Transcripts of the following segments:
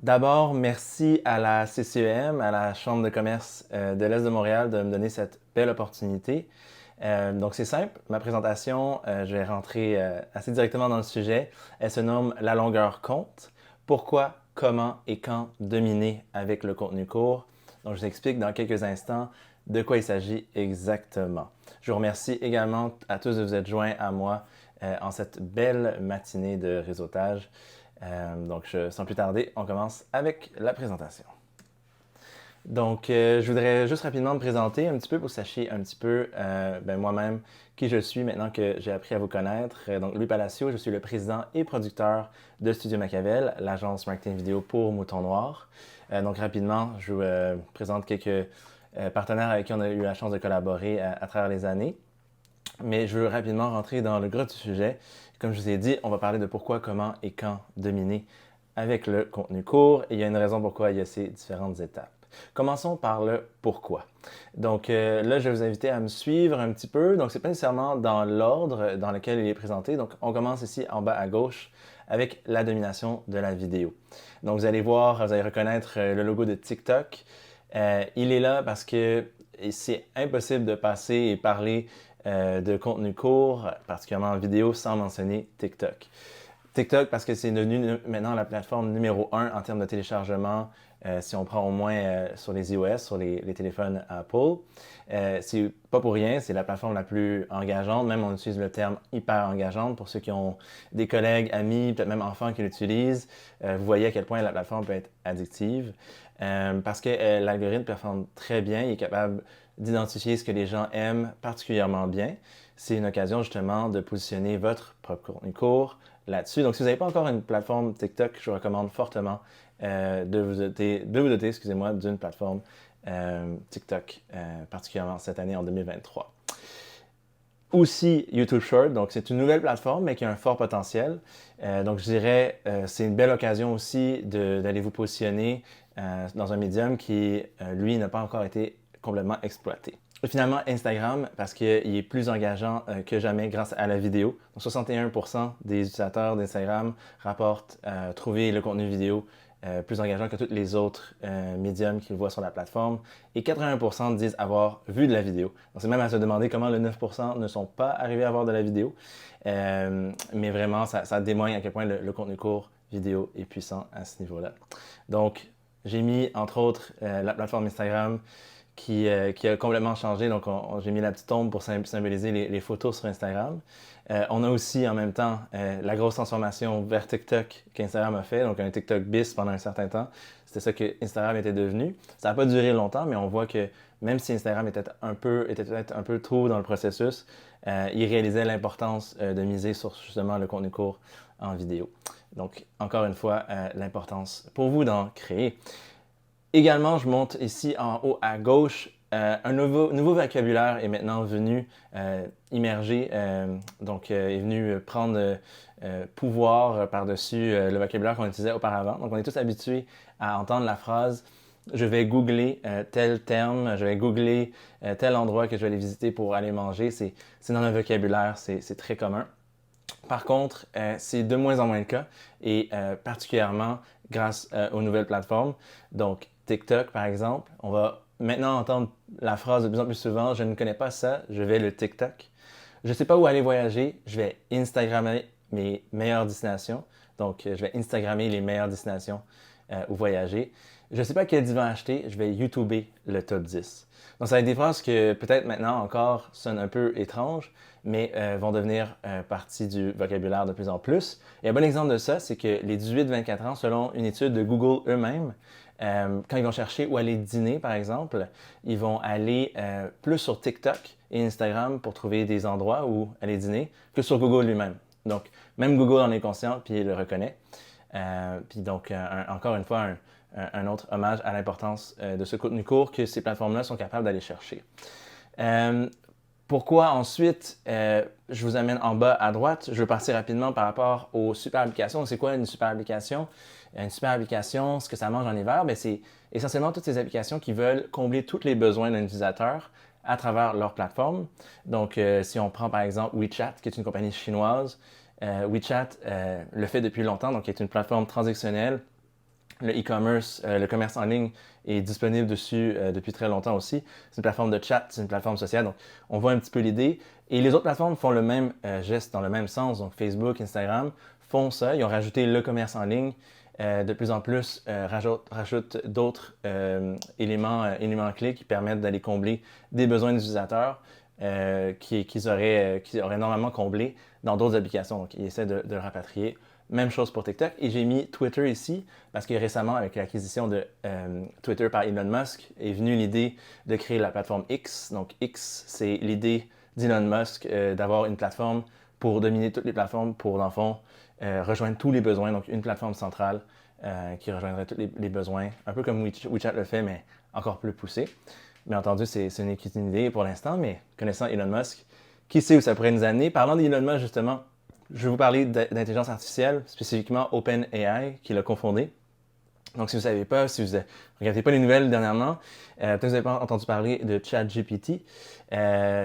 D'abord, merci à la CCEM, à la Chambre de commerce de l'Est de Montréal de me donner cette belle opportunité. Donc c'est simple, ma présentation, je vais rentrer assez directement dans le sujet. Elle se nomme La longueur compte. Pourquoi, comment et quand dominer avec le contenu court. Donc je vous explique dans quelques instants de quoi il s'agit exactement. Je vous remercie également à tous de vous être joints à moi en cette belle matinée de réseautage. Sans plus tarder, on commence avec la présentation. Donc, je voudrais juste rapidement me présenter un petit peu pour que vous sachiez un petit peu moi-même qui je suis maintenant que j'ai appris à vous connaître. Donc, Louis Palacio, je suis le président et producteur de Studio Machiavel, l'agence marketing vidéo pour Mouton Noir. Donc, rapidement, je vous présente quelques partenaires avec qui on a eu la chance de collaborer à travers les années. Mais je veux rapidement rentrer dans le gros du sujet. Comme je vous ai dit, on va parler de pourquoi, comment et quand dominer avec le contenu court. Et il y a une raison pourquoi il y a ces différentes étapes. Commençons par le pourquoi. Donc là, je vais vous inviter à me suivre un petit peu. Donc, ce n'est pas nécessairement dans l'ordre dans lequel il est présenté. Donc, on commence ici en bas à gauche avec la domination de la vidéo. Donc, vous allez voir, vous allez reconnaître le logo de TikTok. Il est là parce que c'est impossible de passer et parler de contenu court, particulièrement en vidéo, sans mentionner TikTok. TikTok parce que c'est devenu maintenant la plateforme numéro 1 en termes de téléchargement, si on prend au moins sur les iOS, sur les téléphones Apple. C'est pas pour rien, c'est la plateforme la plus engageante, même on utilise le terme hyper engageante pour ceux qui ont des collègues, amis, peut-être même enfants qui l'utilisent. Vous voyez à quel point la plateforme peut être addictive parce que l'algorithme performe très bien, il est capable d'identifier ce que les gens aiment particulièrement bien. C'est une occasion justement de positionner votre propre contenu court là-dessus. Donc, si vous n'avez pas encore une plateforme TikTok, je vous recommande fortement de vous doter excusez-moi, d'une plateforme TikTok, particulièrement cette année en 2023. Aussi YouTube Short, donc c'est une nouvelle plateforme mais qui a un fort potentiel. Donc je dirais c'est une belle occasion aussi d'aller vous positionner dans un médium qui, lui, n'a pas encore été complètement exploité. Et finalement, Instagram, parce qu'il est plus engageant que jamais grâce à la vidéo. Donc 61% des utilisateurs d'Instagram rapportent trouver le contenu vidéo plus engageant que tous les autres médiums qu'ils voient sur la plateforme. Et 80% disent avoir vu de la vidéo. Donc c'est même à se demander comment le 9% ne sont pas arrivés à voir de la vidéo. Mais vraiment, ça témoigne à quel point le contenu court vidéo est puissant à ce niveau-là. Donc, j'ai mis, entre autres, la plateforme Instagram qui a complètement changé. Donc, j'ai mis la petite ombre pour symboliser les photos sur Instagram. On a aussi, en même temps, la grosse transformation vers TikTok qu'Instagram a fait. Donc, un TikTok bis pendant un certain temps. C'était ça que Instagram était devenu. Ça n'a pas duré longtemps, mais on voit que même si Instagram était peut-être un peu trop dans le processus, il réalisait l'importance de miser sur justement le contenu court en vidéo. Donc, encore une fois, l'importance pour vous d'en créer. Également, je monte ici en haut à gauche. Un nouveau vocabulaire est maintenant venu immerger, est venu prendre pouvoir par-dessus le vocabulaire qu'on utilisait auparavant. Donc, on est tous habitués à entendre la phrase je vais googler tel terme, je vais googler tel endroit que je vais aller visiter pour aller manger. C'est dans le vocabulaire, c'est très commun. Par contre, c'est de moins en moins le cas et particulièrement grâce aux nouvelles plateformes. Donc, TikTok, par exemple, on va maintenant entendre la phrase de plus en plus souvent, je ne connais pas ça, je vais le TikTok. Je ne sais pas où aller voyager, je vais Instagrammer mes meilleures destinations. Donc, je vais Instagrammer les meilleures destinations où voyager. Je ne sais pas quel divan acheter, je vais YouTuber le top 10. Donc, ça va être des phrases que peut-être maintenant encore sonnent un peu étranges, mais vont devenir partie du vocabulaire de plus en plus. Et un bon exemple de ça, c'est que les 18-24 ans, selon une étude de Google eux-mêmes, quand ils vont chercher où aller dîner, par exemple, ils vont aller plus sur TikTok et Instagram pour trouver des endroits où aller dîner que sur Google lui-même. Donc, même Google en est conscient, puis il le reconnaît. Puis donc, encore une fois, un autre hommage à l'importance de ce contenu court que ces plateformes-là sont capables d'aller chercher. Pourquoi ensuite, je vous amène en bas à droite, je veux partir rapidement par rapport aux super applications. C'est quoi une super application? Une super application, ce que ça mange en hiver, c'est essentiellement toutes ces applications qui veulent combler tous les besoins d'un utilisateur à travers leur plateforme. Donc, si on prend par exemple WeChat, qui est une compagnie chinoise, WeChat le fait depuis longtemps, donc qui est une plateforme transactionnelle Le e-commerce, le commerce en ligne est disponible dessus depuis très longtemps aussi. C'est une plateforme de chat, c'est une plateforme sociale, donc on voit un petit peu l'idée. Et les autres plateformes font le même geste dans le même sens. Donc Facebook, Instagram font ça. Ils ont rajouté le commerce en ligne. De plus en plus, rajoutent d'autres éléments clés qui permettent d'aller combler des besoins des utilisateurs qu'ils auraient normalement comblés dans d'autres applications. Donc, ils essaient de le rapatrier. Même chose pour TikTok. Et j'ai mis Twitter ici parce que récemment, avec l'acquisition de Twitter par Elon Musk, est venue l'idée de créer la plateforme X. Donc X, c'est l'idée d'Elon Musk d'avoir une plateforme pour dominer toutes les plateformes, pour, dans le fond, rejoindre tous les besoins. Donc une plateforme centrale qui rejoindrait tous les besoins. Un peu comme WeChat le fait, mais encore plus poussé. Bien entendu, c'est une idée pour l'instant, mais connaissant Elon Musk, qui sait où ça pourrait nous amener. Parlant d'Elon Musk, justement, je vais vous parler d'intelligence artificielle, spécifiquement OpenAI, qui l'a cofondé. Donc, si vous ne savez pas, si vous ne regardez pas les nouvelles dernièrement, peut-être que vous n'avez pas entendu parler de ChatGPT.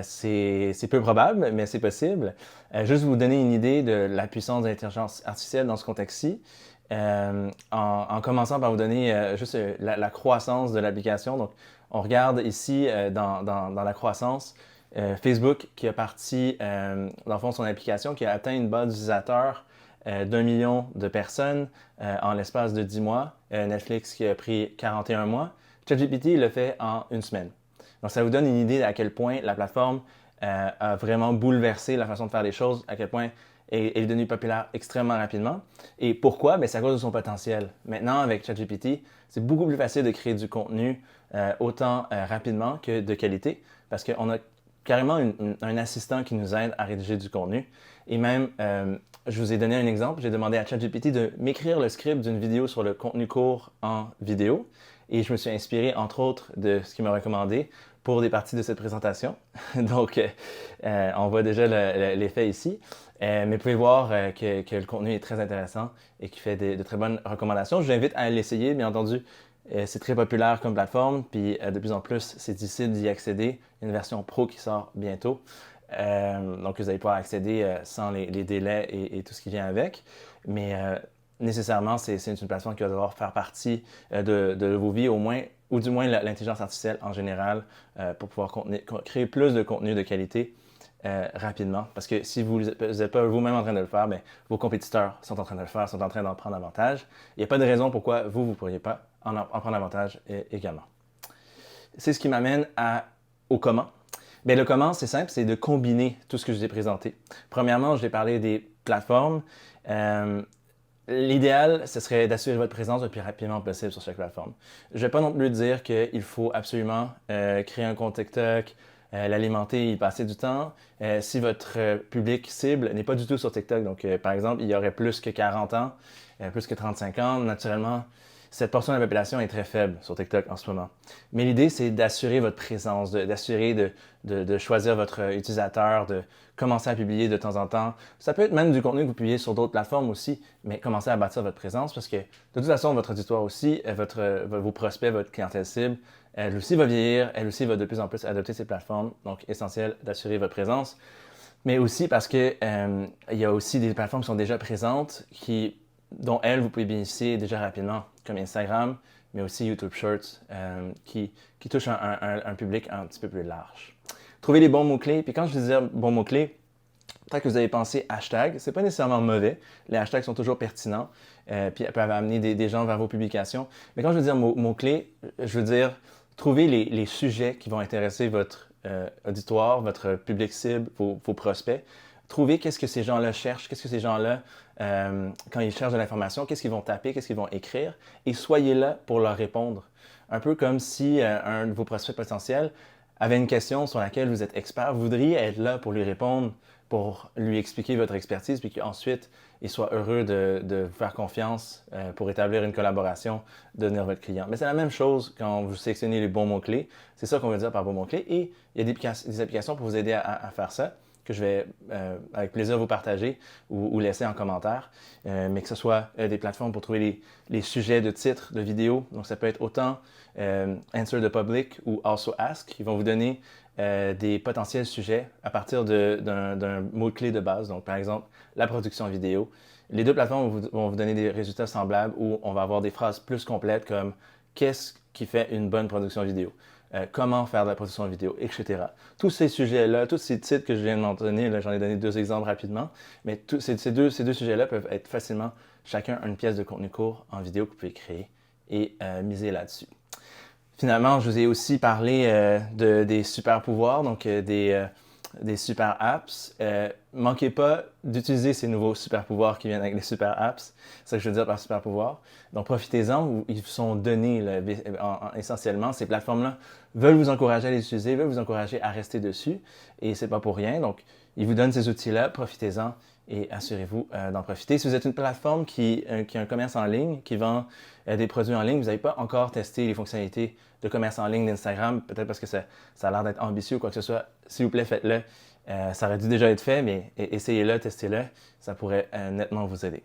C'est peu probable, mais c'est possible. Juste vous donner une idée de la puissance de l'intelligence artificielle dans ce contexte-ci, en commençant par vous donner juste la croissance de l'application. Donc, on regarde ici dans la croissance, Facebook qui a parti, dans le fond, son application, qui a atteint une base d'utilisateurs d'1 million de personnes en l'espace de 10 mois. Netflix qui a pris 41 mois. ChatGPT le fait en une semaine. Donc, ça vous donne une idée à quel point la plateforme a vraiment bouleversé la façon de faire les choses, à quel point elle est devenue populaire extrêmement rapidement. Et pourquoi? C'est à cause de son potentiel. Maintenant, avec ChatGPT, c'est beaucoup plus facile de créer du contenu autant rapidement que de qualité parce qu'on a carrément un assistant qui nous aide à rédiger du contenu. Et même, je vous ai donné un exemple, j'ai demandé à ChatGPT de m'écrire le script d'une vidéo sur le contenu court en vidéo. Et je me suis inspiré, entre autres, de ce qu'il m'a recommandé pour des parties de cette présentation. Donc, on voit déjà l'effet ici. Mais vous pouvez voir que le contenu est très intéressant et qu'il fait de très bonnes recommandations. Je vous invite à l'essayer, bien entendu. C'est très populaire comme plateforme, puis de plus en plus, c'est difficile d'y accéder. Il y a une version pro qui sort bientôt. Donc, vous allez pouvoir accéder sans les délais et tout ce qui vient avec. Mais nécessairement, c'est une plateforme qui va devoir faire partie de vos vies, au moins, ou du moins l'intelligence artificielle en général, pour pouvoir créer plus de contenu de qualité rapidement. Parce que si vous n'êtes pas vous-même en train de le faire, bien, vos compétiteurs sont en train de le faire, sont en train d'en prendre avantage. Il n'y a pas de raison pourquoi vous ne pourriez pas en prendre avantage également. C'est ce qui m'amène au comment. Bien, le comment, c'est simple, c'est de combiner tout ce que je vous ai présenté. Premièrement, je vais parler des plateformes. L'idéal, ce serait d'assurer votre présence le plus rapidement possible sur chaque plateforme. Je ne vais pas non plus dire qu'il faut absolument créer un compte TikTok, l'alimenter, y passer du temps. Si votre public cible n'est pas du tout sur TikTok, donc par exemple, il y aurait plus que 40 ans, plus que 35 ans, naturellement, cette portion de la population est très faible sur TikTok en ce moment. Mais l'idée, c'est d'assurer votre présence, d'assurer de choisir votre utilisateur, de commencer à publier de temps en temps. Ça peut être même du contenu que vous publiez sur d'autres plateformes aussi, mais commencez à bâtir votre présence parce que de toute façon, votre auditoire aussi, vos prospects, votre clientèle cible, elle aussi va vieillir, elle aussi va de plus en plus adopter ces plateformes. Donc, essentiel d'assurer votre présence. Mais aussi parce que il y a aussi des plateformes qui sont déjà présentes dont vous pouvez bénéficier déjà rapidement, comme Instagram, mais aussi YouTube Shorts, qui touchent un public un petit peu plus large. Trouvez les bons mots-clés. Puis quand je dis bons mots-clés, peut-être que vous avez pensé hashtag, c'est pas nécessairement mauvais. Les hashtags sont toujours pertinents, puis peuvent amener des gens vers vos publications. Mais quand je veux dire mots-clés, je veux dire trouver les sujets qui vont intéresser votre auditoire, votre public cible, vos prospects. Trouvez qu'est-ce que ces gens-là cherchent, qu'est-ce que ces gens-là, quand ils cherchent de l'information, qu'est-ce qu'ils vont taper, qu'est-ce qu'ils vont écrire, et soyez là pour leur répondre. Un peu comme si un de vos prospects potentiels avait une question sur laquelle vous êtes expert, vous voudriez être là pour lui répondre, pour lui expliquer votre expertise, puis qu'ensuite, il soit heureux de vous faire confiance pour établir une collaboration, devenir votre client. Mais c'est la même chose quand vous sélectionnez les bons mots-clés. C'est ça qu'on veut dire par bons mots-clés. Et il y a des applications pour vous aider à faire ça, que je vais avec plaisir vous partager ou laisser en commentaire, mais que ce soit des plateformes pour trouver les sujets de titres de vidéos. Donc, ça peut être autant Answer the Public ou Also Ask, qui vont vous donner des potentiels sujets à partir d'un mot-clé de base. Donc, par exemple, la production vidéo. Les deux plateformes vont vous donner des résultats semblables où on va avoir des phrases plus complètes comme qu'est-ce qui fait une bonne production vidéo, comment faire de la production vidéo, etc. Tous ces sujets-là, tous ces titres que je viens de mentionner, j'en ai donné 2 exemples rapidement, mais ces deux sujets-là peuvent être facilement chacun une pièce de contenu court en vidéo que vous pouvez créer et miser là-dessus. Finalement, je vous ai aussi parlé des super pouvoirs, donc des super apps. Manquez pas d'utiliser ces nouveaux super pouvoirs qui viennent avec les super apps. C'est ça que je veux dire par super pouvoir. Donc profitez-en, ils vous sont donnés là, essentiellement. Ces plateformes-là veulent vous encourager à les utiliser, veulent vous encourager à rester dessus. Et c'est pas pour rien. Donc ils vous donnent ces outils-là, profitez-en et assurez-vous d'en profiter. Si vous êtes une plateforme qui a un commerce en ligne, qui vend des produits en ligne, vous n'avez pas encore testé les fonctionnalités de commerce en ligne d'Instagram, peut-être parce que ça a l'air d'être ambitieux ou quoi que ce soit, s'il vous plaît, faites-le. Ça aurait dû déjà être fait, mais essayez-le, testez-le. Ça pourrait nettement vous aider.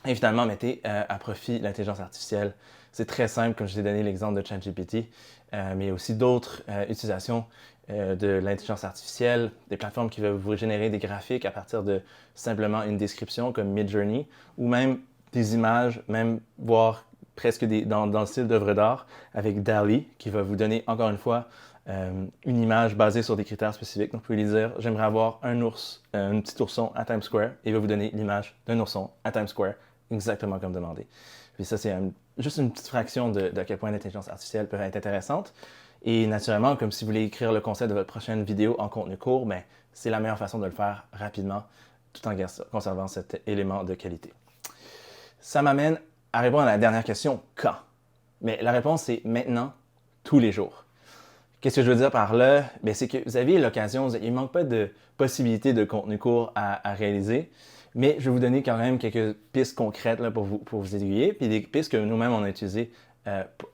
Et finalement, mettez à profit l'intelligence artificielle. C'est très simple, comme je vous ai donné l'exemple de ChatGPT, mais il y a aussi d'autres utilisations de l'intelligence artificielle, des plateformes qui veulent vous générer des graphiques à partir de simplement une description comme Midjourney, ou même des images, même voir presque dans le style d'œuvre d'art avec DALL-E, qui va vous donner encore une fois une image basée sur des critères spécifiques. Donc vous pouvez lui dire « J'aimerais avoir un petit ourson à Times Square » et il va vous donner l'image d'un ourson à Times Square, exactement comme demandé. Puis ça, c'est juste une petite fraction de à quel point l'intelligence artificielle peut être intéressante. Et naturellement, comme si vous voulez écrire le concept de votre prochaine vidéo en contenu court, ben, c'est la meilleure façon de le faire rapidement, tout en conservant cet élément de qualité. Ça m'amène à répondre à la dernière question, quand? Mais la réponse, c'est maintenant, tous les jours. Qu'est-ce que je veux dire par là? Ben, c'est que vous avez l'occasion, il ne manque pas de possibilités de contenu court à réaliser, mais je vais vous donner quand même quelques pistes concrètes là, pour vous aiguiller, puis des pistes que nous-mêmes on a utilisées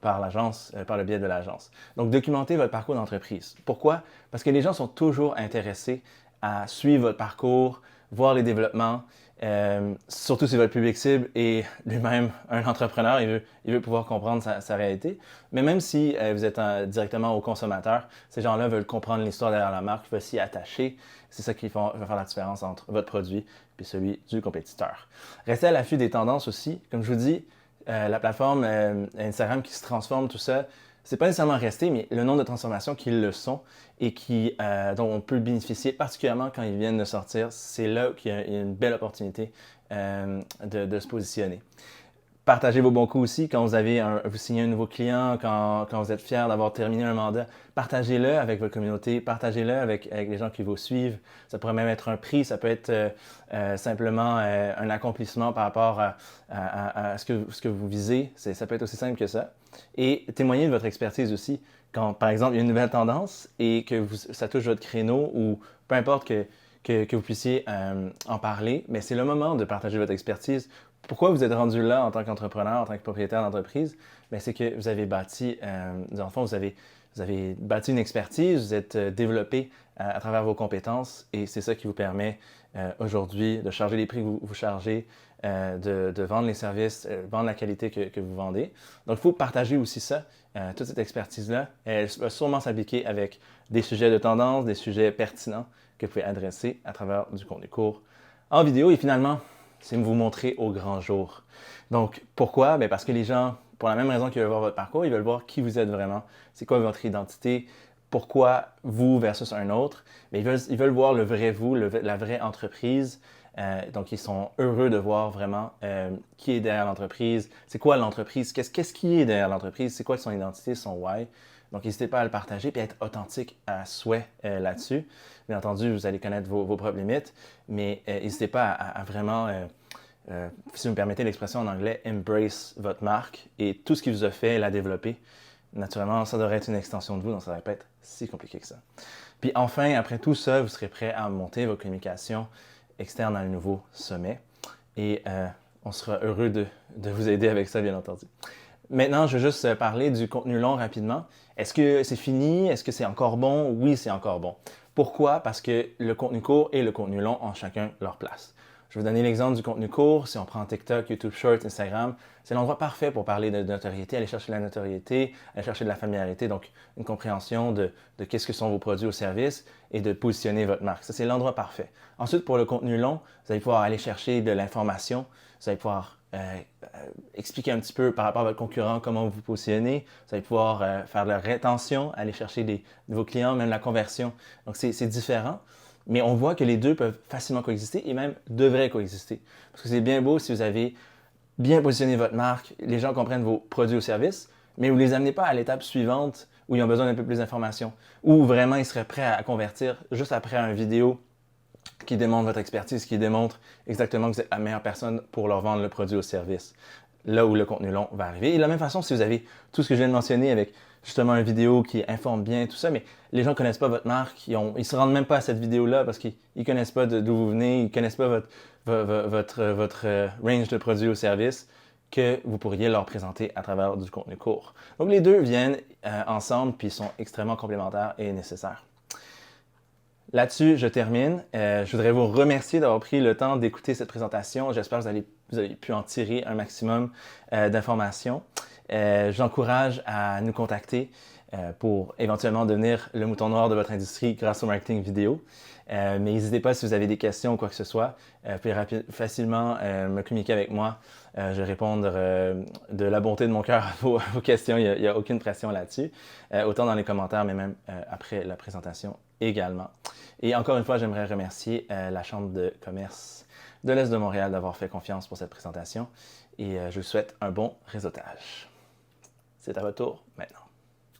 par l'agence, par le biais de l'agence. Donc, documentez votre parcours d'entreprise. Pourquoi? Parce que les gens sont toujours intéressés à suivre votre parcours, voir les développements, surtout si votre public cible est lui-même un entrepreneur, il veut pouvoir comprendre sa réalité. Mais même si vous êtes directement au consommateur, ces gens-là veulent comprendre l'histoire derrière la marque, veulent s'y attacher. C'est ça qui va faire la différence entre votre produit et celui du compétiteur. Restez à l'affût des tendances aussi. Comme je vous dis, la plateforme Instagram qui se transforme, tout ça, c'est pas nécessairement resté, mais le nombre de transformations qui le sont et dont on peut bénéficier, particulièrement quand ils viennent de sortir, c'est là qu'il y a une belle opportunité de se positionner. Partagez vos bons coups aussi quand vous signez un nouveau client, quand vous êtes fier d'avoir terminé un mandat. Partagez-le avec votre communauté, partagez-le avec les gens qui vous suivent. Ça pourrait même être un prix, ça peut être simplement un accomplissement par rapport à ce que vous visez. Ça peut être aussi simple que ça. Et témoignez de votre expertise aussi. Quand, par exemple, il y a une nouvelle tendance et que ça touche votre créneau ou peu importe que vous puissiez en parler, mais c'est le moment de partager votre expertise. Pourquoi vous êtes rendu là en tant qu'entrepreneur, en tant que propriétaire d'entreprise? C'est que vous avez bâti, dans le fond, vous avez bâti une expertise, vous êtes développé à travers vos compétences et c'est ça qui vous permet aujourd'hui de charger les prix que vous chargez, de vendre les services, vendre la qualité que vous vendez. Donc, il faut partager aussi ça, toute cette expertise-là. Elle va sûrement s'appliquer avec des sujets de tendance, des sujets pertinents que vous pouvez adresser à travers du contenu court en vidéo. Et finalement, c'est vous montrer au grand jour. Donc, pourquoi? Parce que les gens, pour la même raison qu'ils veulent voir votre parcours, ils veulent voir qui vous êtes vraiment. C'est quoi votre identité? Pourquoi vous versus un autre? Ils veulent voir le vrai vous, la vraie entreprise. Donc, ils sont heureux de voir vraiment qui est derrière l'entreprise. C'est quoi l'entreprise? Qu'est-ce qui est derrière l'entreprise? C'est quoi son identité, son why? Donc, n'hésitez pas à le partager et à être authentique à souhait là-dessus. Bien entendu, vous allez connaître vos propres limites, mais n'hésitez pas à vraiment, si vous me permettez l'expression en anglais, embrace votre marque et tout ce qui vous a fait la développer. Naturellement, ça devrait être une extension de vous, donc ça ne devrait pas être si compliqué que ça. Puis enfin, après tout ça, vous serez prêt à monter vos communications externes à un nouveau sommet et on sera heureux de vous aider avec ça, bien entendu. Maintenant, je vais juste parler du contenu long rapidement. Est-ce que c'est fini? Est-ce que c'est encore bon? Oui, c'est encore bon. Pourquoi? Parce que le contenu court et le contenu long ont chacun leur place. Je vais vous donner l'exemple du contenu court. Si on prend TikTok, YouTube Short, Instagram, c'est l'endroit parfait pour parler de notoriété, aller chercher de la notoriété, aller chercher de la familiarité, donc une compréhension de qu'est-ce que sont vos produits ou services et de positionner votre marque. Ça, c'est l'endroit parfait. Ensuite, pour le contenu long, vous allez pouvoir aller chercher de l'information, vous allez pouvoir expliquer un petit peu par rapport à votre concurrent comment vous positionnez. Vous allez pouvoir faire de la rétention, aller chercher de vos clients, même la conversion. Donc, c'est différent. Mais on voit que les deux peuvent facilement coexister et même devraient coexister. Parce que c'est bien beau si vous avez bien positionné votre marque, les gens comprennent vos produits ou services, mais vous ne les amenez pas à l'étape suivante où ils ont besoin d'un peu plus d'informations, où vraiment ils seraient prêts à convertir juste après une vidéo qui démontre votre expertise, qui démontre exactement que vous êtes la meilleure personne pour leur vendre le produit ou service. Là où le contenu long va arriver. Et de la même façon, si vous avez tout ce que je viens de mentionner avec justement une vidéo qui informe bien, tout ça, mais les gens ne connaissent pas votre marque, ils ne se rendent même pas à cette vidéo-là parce qu'ils ne connaissent pas d'où vous venez, ils ne connaissent pas votre range de produits ou services que vous pourriez leur présenter à travers du contenu court. Donc les deux viennent ensemble puis sont extrêmement complémentaires et nécessaires. Là-dessus, je termine. Je voudrais vous remercier d'avoir pris le temps d'écouter cette présentation. J'espère que vous avez pu en tirer un maximum d'informations. J'encourage à nous contacter pour éventuellement devenir le mouton noir de votre industrie grâce au marketing vidéo. Mais n'hésitez pas si vous avez des questions ou quoi que ce soit. Vous pouvez facilement me communiquer avec moi. Je vais répondre de la bonté de mon cœur à vos questions. Il n'y a aucune pression là-dessus. Autant dans les commentaires, mais même après la présentation également. Et encore une fois, j'aimerais remercier la Chambre de commerce de l'Est de Montréal d'avoir fait confiance pour cette présentation. Et je vous souhaite un bon réseautage. C'est à votre tour maintenant.